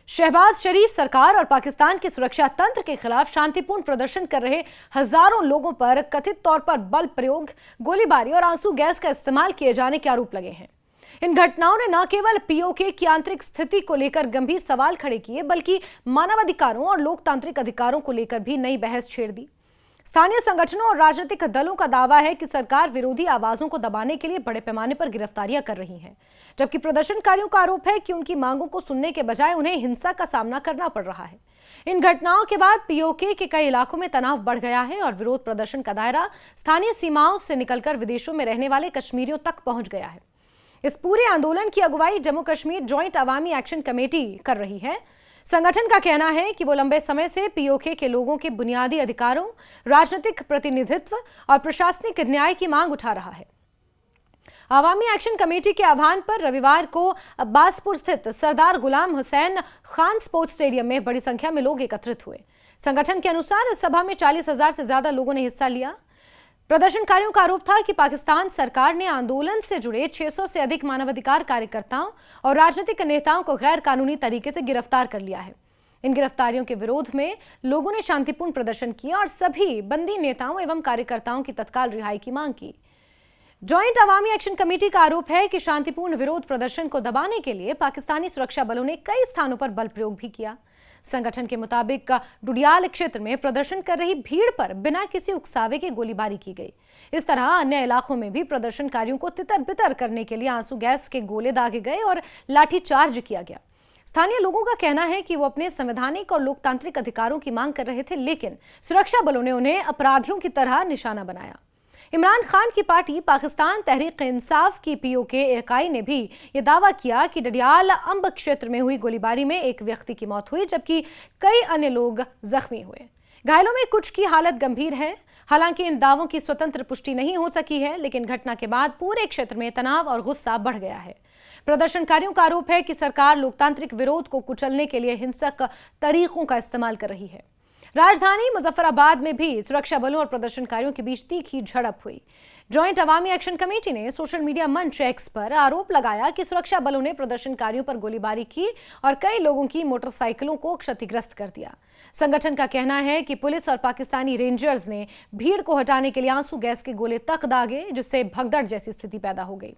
शहबाज शरीफ सरकार और पाकिस्तान के सुरक्षा तंत्र के खिलाफ शांतिपूर्ण प्रदर्शन कर रहे हजारों लोगों पर कथित तौर पर बल प्रयोग, गोलीबारी और आंसू गैस का इस्तेमाल किए जाने के आरोप लगे हैं। इन घटनाओं ने न केवल पीओके की आंतरिक स्थिति को लेकर गंभीर सवाल खड़े किए, बल्कि मानवाधिकारों और लोकतांत्रिक अधिकारों को लेकर भी नई बहस छेड़ दी। स्थानीय संगठनों और राजनीतिक दलों का दावा है कि सरकार विरोधी आवाजों को दबाने के लिए बड़े पैमाने पर गिरफ्तारियां कर रही है, जबकि प्रदर्शनकारियों का आरोप है कि उनकी मांगों को सुनने के बजाय उन्हें हिंसा का सामना करना पड़ रहा है। इन घटनाओं के बाद पीओके के कई इलाकों में तनाव बढ़ गया है और विरोध प्रदर्शन का दायरा स्थानीय सीमाओं से निकलकर विदेशों में रहने वाले कश्मीरियों तक पहुंच गया है। इस पूरे आंदोलन की अगुवाई जम्मू कश्मीर जॉइंट अवामी एक्शन कमेटी कर रही है। संगठन का कहना है कि वो लंबे समय से पीओके के लोगों के बुनियादी अधिकारों, राजनीतिक प्रतिनिधित्व और प्रशासनिक न्याय की मांग उठा रहा है। अवामी एक्शन कमेटी के आह्वान पर रविवार को अब्बासपुर स्थित सरदार गुलाम हुसैन खान स्पोर्ट्स स्टेडियम में बड़ी संख्या में लोग एकत्रित हुए। संगठन के अनुसार इस सभा में 40,000 से ज्यादा लोगों ने हिस्सा लिया। प्रदर्शनकारियों का आरोप था कि पाकिस्तान सरकार ने आंदोलन से जुड़े 600 से अधिक मानवाधिकार कार्यकर्ताओं और राजनीतिक नेताओं को गैर कानूनी तरीके से गिरफ्तार कर लिया है। इन गिरफ्तारियों के विरोध में लोगों ने शांतिपूर्ण प्रदर्शन किया और सभी बंदी नेताओं एवं कार्यकर्ताओं की तत्काल रिहाई की मांग की। जॉइंट अवामी एक्शन कमेटी का आरोप है कि शांतिपूर्ण विरोध प्रदर्शन को दबाने के लिए पाकिस्तानी सुरक्षा बलों ने कई स्थानों पर बल प्रयोग भी किया। संगठन के मुताबिक डुडियाल क्षेत्र में प्रदर्शन कर रही भीड़ पर बिना किसी उकसावे के गोलीबारी की गई। इस तरह अन्य इलाकों में भी प्रदर्शनकारियों को तितर-बितर करने के लिए आंसू गैस के गोले दागे गए और लाठीचार्ज किया गया। स्थानीय लोगों का कहना है कि वो अपने संवैधानिक और लोकतांत्रिक अधिकारों की मांग कर रहे थे, लेकिन सुरक्षा बलों ने उन्हें अपराधियों की तरह निशाना बनाया। इमरान खान की पार्टी पाकिस्तान तहरीक-ए-इंसाफ की पीओके इकाई ने भी ये दावा किया कि डडियाल अंब क्षेत्र में हुई गोलीबारी में एक व्यक्ति की मौत हुई, जबकि कई अन्य लोग जख्मी हुए। घायलों में कुछ की हालत गंभीर है। हालांकि इन दावों की स्वतंत्र पुष्टि नहीं हो सकी है, लेकिन घटना के बाद पूरे क्षेत्र में तनाव और गुस्सा बढ़ गया है। प्रदर्शनकारियों का आरोप है कि सरकार लोकतांत्रिक विरोध को कुचलने के लिए हिंसक तरीकों का इस्तेमाल कर रही है। राजधानी मुजफ्फराबाद में भी सुरक्षा बलों और प्रदर्शनकारियों के बीच तीखी झड़प हुई। जॉइंट अवामी एक्शन कमेटी ने सोशल मीडिया मंच एक्स पर आरोप लगाया कि सुरक्षा बलों ने प्रदर्शनकारियों पर गोलीबारी की और कई लोगों की मोटरसाइकिलों को क्षतिग्रस्त कर दिया। संगठन का कहना है कि पुलिस और पाकिस्तानी रेंजर्स ने भीड़ को हटाने के लिए आंसू गैस के गोले तक दागे, जिससे भगदड़ जैसी स्थिति पैदा हो गई।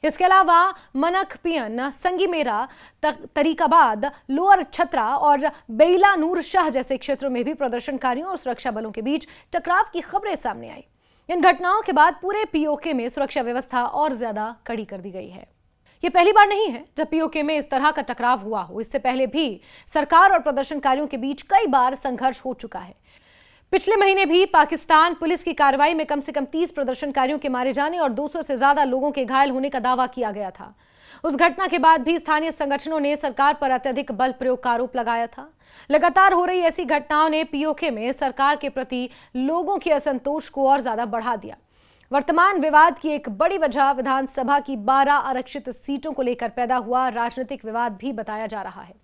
इसके अलावा मनकपियन, संगीमेरा, तरीकाबाद, लोअर छतरा और बेला नूर शाह जैसे क्षेत्रों में भी प्रदर्शनकारियों और सुरक्षा बलों के बीच टकराव की खबरें सामने आई। इन घटनाओं के बाद पूरे पीओके में सुरक्षा व्यवस्था और ज्यादा कड़ी कर दी गई है। ये पहली बार नहीं है जब पीओके में इस तरह का टकराव हुआ हो। इससे पहले भी सरकार और प्रदर्शनकारियों के बीच कई बार संघर्ष हो चुका है। पिछले महीने भी पाकिस्तान पुलिस की कार्रवाई में कम से कम 30 प्रदर्शनकारियों के मारे जाने और 200 से ज्यादा लोगों के घायल होने का दावा किया गया था। उस घटना के बाद भी स्थानीय संगठनों ने सरकार पर अत्यधिक बल प्रयोग का आरोप लगाया था। लगातार हो रही ऐसी घटनाओं ने पीओके में सरकार के प्रति लोगों के असंतोष को और ज्यादा बढ़ा दिया। वर्तमान विवाद की एक बड़ी वजह विधानसभा की 12 आरक्षित सीटों को लेकर पैदा हुआ राजनीतिक विवाद भी बताया जा रहा है।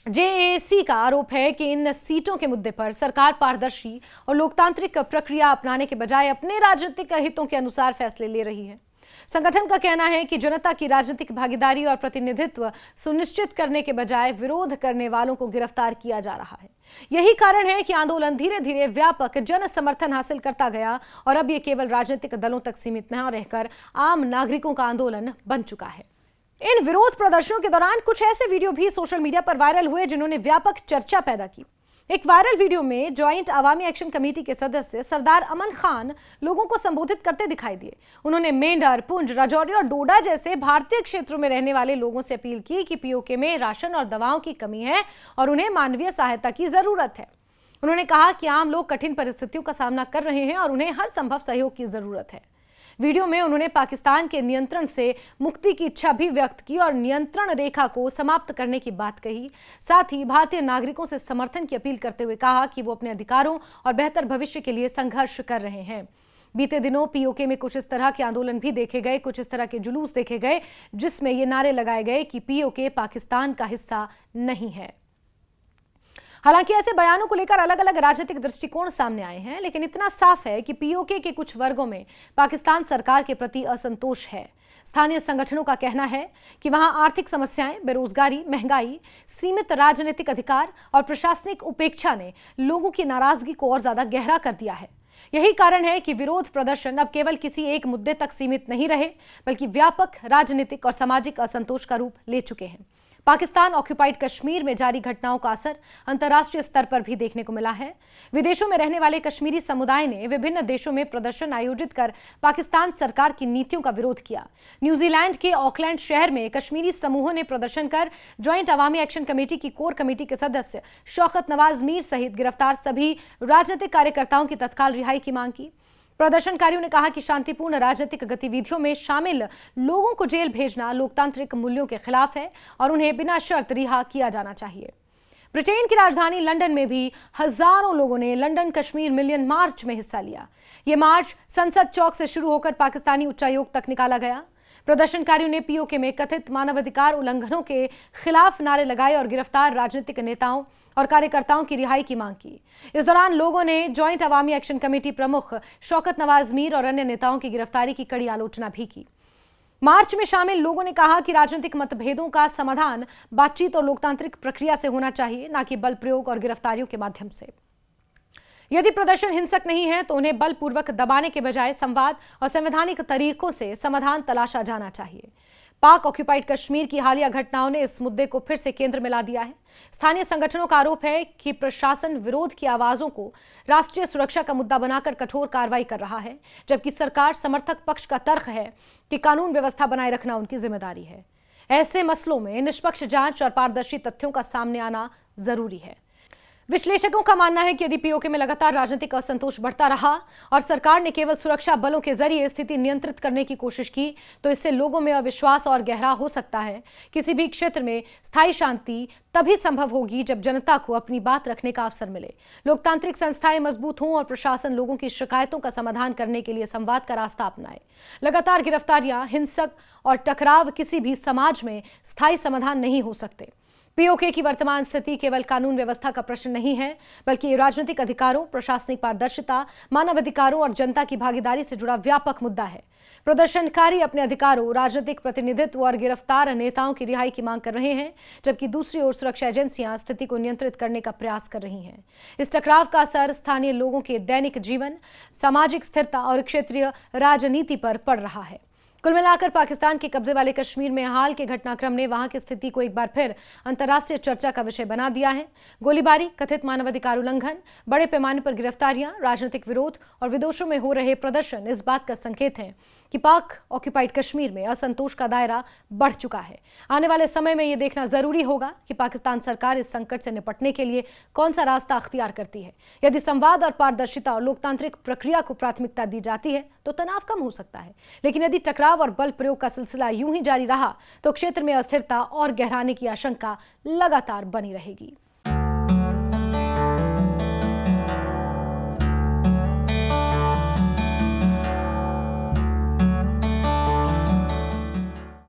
जेएसी का आरोप है कि इन सीटों के मुद्दे पर सरकार पारदर्शी और लोकतांत्रिक प्रक्रिया अपनाने के बजाय अपने राजनीतिक हितों के अनुसार फैसले ले रही है। संगठन का कहना है कि जनता की राजनीतिक भागीदारी और प्रतिनिधित्व सुनिश्चित करने के बजाय विरोध करने वालों को गिरफ्तार किया जा रहा है। यही कारण है कि आंदोलन धीरे धीरे व्यापक जन समर्थन हासिल करता गया और अब ये केवल राजनीतिक दलों तक सीमित न रहकर आम नागरिकों का आंदोलन बन चुका है। इन विरोध प्रदर्शनों के दौरान कुछ ऐसे वीडियो भी सोशल मीडिया पर वायरल हुए जिन्होंने व्यापक चर्चा पैदा की। एक वायरल वीडियो में जॉइंट अवामी एक्शन कमेटी के सदस्य सरदार अमन खान लोगों को संबोधित करते दिखाई दिए। उन्होंने मेंढर, पुंछ, राजौरी और डोडा जैसे भारतीय क्षेत्रों में रहने वाले लोगों से अपील की कि पीओके में राशन और दवाओं की कमी है और उन्हें मानवीय सहायता की जरूरत है। उन्होंने कहा कि आम लोग कठिन परिस्थितियों का सामना कर रहे हैं और उन्हें हर संभव सहयोग की जरूरत है। वीडियो में उन्होंने पाकिस्तान के नियंत्रण से मुक्ति की इच्छा भी व्यक्त की और नियंत्रण रेखा को समाप्त करने की बात कही। साथ ही भारतीय नागरिकों से समर्थन की अपील करते हुए कहा कि वो अपने अधिकारों और बेहतर भविष्य के लिए संघर्ष कर रहे हैं। बीते दिनों पीओके में कुछ इस तरह के आंदोलन भी देखे गए, कुछ इस तरह के जुलूस देखे गए जिसमें ये नारे लगाए गए कि पीओके पाकिस्तान का हिस्सा नहीं है। हालांकि ऐसे बयानों को लेकर अलग अलग राजनीतिक दृष्टिकोण सामने आए हैं, लेकिन इतना साफ है कि पीओके के कुछ वर्गों में पाकिस्तान सरकार के प्रति असंतोष है। स्थानीय संगठनों का कहना है कि वहां आर्थिक समस्याएं, बेरोजगारी, महंगाई, सीमित राजनीतिक अधिकार और प्रशासनिक उपेक्षा ने लोगों की नाराजगी को और ज्यादा गहरा कर दिया है। यही कारण है कि विरोध प्रदर्शन अब केवल किसी एक मुद्दे तक सीमित नहीं रहे, बल्कि व्यापक राजनीतिक और सामाजिक असंतोष का रूप ले चुके हैं। पाकिस्तान ऑक्यूपाइड कश्मीर में जारी घटनाओं का असर अंतर्राष्ट्रीय स्तर पर भी देखने को मिला है। विदेशों में रहने वाले कश्मीरी समुदाय ने विभिन्न देशों में प्रदर्शन आयोजित कर पाकिस्तान सरकार की नीतियों का विरोध किया। न्यूजीलैंड के ऑकलैंड शहर में कश्मीरी समूहों ने प्रदर्शन कर ज्वाइंट अवामी एक्शन कमेटी की कोर कमेटी के सदस्य शौकत नवाज मीर सहित गिरफ्तार सभी राजनीतिक कार्यकर्ताओं की तत्काल रिहाई की मांग की। प्रदर्शनकारियों ने कहा कि शांतिपूर्ण राजनीतिक गतिविधियों में शामिल लोगों को जेल भेजना लोकतांत्रिक मूल्यों के खिलाफ है और उन्हें बिना शर्त रिहा किया जाना चाहिए। ब्रिटेन की राजधानी लंदन में भी हजारों लोगों ने लंदन कश्मीर मिलियन मार्च में हिस्सा लिया। ये मार्च संसद चौक से शुरू होकर पाकिस्तानी उच्चायोग तक निकाला गया। प्रदर्शनकारियों ने पीओके में कथित मानवाधिकार उल्लंघनों के खिलाफ नारे लगाए और गिरफ्तार राजनीतिक नेताओं और कार्यकर्ताओं की रिहाई की मांग की। इस दौरान लोगों ने ज्वाइंट अवामी एक्शन कमेटी प्रमुख शौकत नवाज मीर और अन्य नेताओं की गिरफ्तारी की कड़ी आलोचना भी की। मार्च में शामिल लोगों ने कहा कि राजनीतिक मतभेदों का समाधान बातचीत और लोकतांत्रिक प्रक्रिया से होना चाहिए, न कि बल प्रयोग और गिरफ्तारियों के माध्यम से। यदि प्रदर्शन हिंसक नहीं है तो उन्हें बलपूर्वक दबाने के बजाय संवाद और संवैधानिक तरीकों से समाधान तलाशा जाना चाहिए। पाक ऑक्यूपाइड कश्मीर की हालिया घटनाओं ने इस मुद्दे को फिर से केंद्र में ला दिया है। स्थानीय संगठनों का आरोप है कि प्रशासन विरोध की आवाजों को राष्ट्रीय सुरक्षा का मुद्दा बनाकर कठोर कार्रवाई कर रहा है, जबकि सरकार समर्थक पक्ष का तर्क है कि कानून व्यवस्था बनाए रखना उनकी जिम्मेदारी है। ऐसे मसलों में निष्पक्ष जांच और पारदर्शी तथ्यों का सामने आना जरूरी है। विश्लेषकों का मानना है कि यदि पीओके में लगातार राजनीतिक असंतोष बढ़ता रहा और सरकार ने केवल सुरक्षा बलों के जरिए स्थिति नियंत्रित करने की कोशिश की, तो इससे लोगों में अविश्वास और गहरा हो सकता है। किसी भी क्षेत्र में स्थायी शांति तभी संभव होगी जब जनता को अपनी बात रखने का अवसर मिले, लोकतांत्रिक संस्थाएं मजबूत हों और प्रशासन लोगों की शिकायतों का समाधान करने के लिए संवाद का रास्ता अपनाए। लगातार गिरफ्तारियां, हिंसक और टकराव किसी भी समाज में स्थायी समाधान नहीं हो सकते। पीओके की वर्तमान स्थिति केवल कानून व्यवस्था का प्रश्न नहीं है, बल्कि राजनीतिक अधिकारों, प्रशासनिक पारदर्शिता, मानवाधिकारों और जनता की भागीदारी से जुड़ा व्यापक मुद्दा है। प्रदर्शनकारी अपने अधिकारों, राजनीतिक प्रतिनिधित्व और गिरफ्तार नेताओं की रिहाई की मांग कर रहे हैं, जबकि दूसरी ओर सुरक्षा एजेंसियां स्थिति को नियंत्रित करने का प्रयास कर रही हैं। इस टकराव का असर स्थानीय लोगों के दैनिक जीवन, सामाजिक स्थिरता और क्षेत्रीय राजनीति पर पड़ रहा है। कुल मिलाकर पाकिस्तान के कब्जे वाले कश्मीर में हाल के घटनाक्रम ने वहां की स्थिति को एक बार फिर अंतर्राष्ट्रीय चर्चा का विषय बना दिया है। गोलीबारी, कथित मानवाधिकार उल्लंघन, बड़े पैमाने पर गिरफ्तारियां, राजनीतिक विरोध और विदेशों में हो रहे प्रदर्शन इस बात का संकेत है कि पाक ऑक्यूपाइड कश्मीर में असंतोष का दायरा बढ़ चुका है। आने वाले समय में यह देखना जरूरी होगा कि पाकिस्तान सरकार इस संकट से निपटने के लिए कौन सा रास्ता अख्तियार करती है। यदि संवाद और पारदर्शिता और लोकतांत्रिक प्रक्रिया को प्राथमिकता दी जाती है तो तनाव कम हो सकता है, लेकिन यदि टकराव और बल प्रयोग का सिलसिला यूं ही जारी रहा तो क्षेत्र में अस्थिरता और गहराने की आशंका लगातार बनी रहेगी।